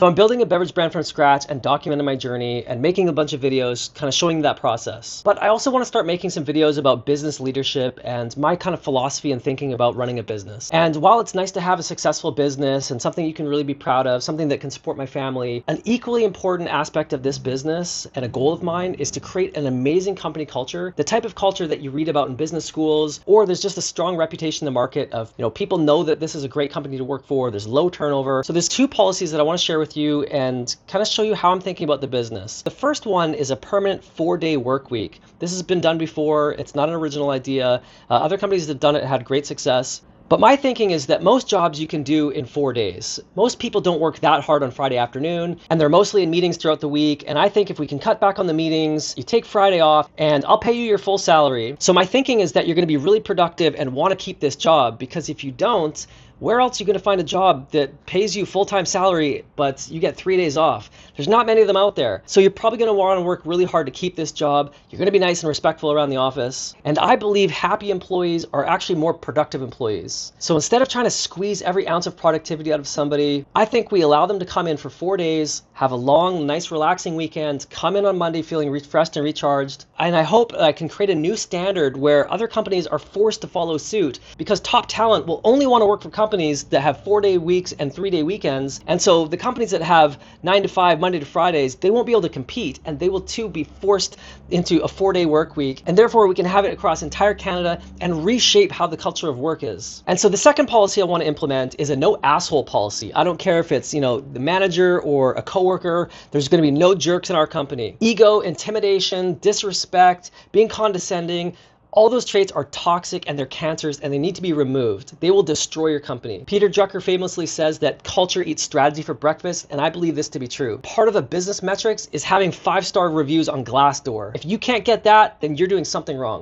So I'm building a beverage brand from scratch and documenting my journey and making a bunch of videos kind of showing that process. But I also want to start making some videos about business leadership and my kind of philosophy and thinking about running a business. And while it's nice to have a successful business and something you can really be proud of, something that can support my family, an equally important aspect of this business and a goal of mine is to create an amazing company culture, the type of culture that you read about in business schools, or there's just a strong reputation in the market of, people know that this is a great company to work for, there's low turnover. So there's two policies that I want to share with you and kind of show you how I'm thinking about the business. The first one is a permanent 4-day work week. This has been done before. It's not an original idea. Other companies that have done it had great success. But my thinking is that most jobs you can do in 4 days. Most people don't work that hard on Friday afternoon, and they're mostly in meetings throughout the week. And I think if we can cut back on the meetings, you take Friday off, and I'll pay you your full salary. So my thinking is that you're going to be really productive and want to keep this job, because if you don't, where else are you going to find a job that pays you full-time salary, but you get 3 days off? There's not many of them out there. So you're probably going to want to work really hard to keep this job. You're going to be nice and respectful around the office. And I believe happy employees are actually more productive employees. So instead of trying to squeeze every ounce of productivity out of somebody, I think we allow them to come in for 4 days, have a long, nice, relaxing weekend, come in on Monday feeling refreshed and recharged. And I hope I can create a new standard where other companies are forced to follow suit, because top talent will only want to work for companies that have 4-day weeks and 3-day weekends. And so the companies that have 9 to 5, Monday to Fridays, they won't be able to compete, and they will too be forced into a 4-day work week. And therefore we can have it across entire Canada and reshape how the culture of work is. And so the second policy I want to implement is a no asshole policy. I don't care if it's, the manager or a coworker, there's going to be no jerks in our company. Ego, intimidation, disrespect, being condescending, all those traits are toxic and they're cancers and they need to be removed. They will destroy your company. Peter Drucker famously says that culture eats strategy for breakfast, and I believe this to be true. Part of a business metrics is having 5-star reviews on Glassdoor. If you can't get that, then you're doing something wrong.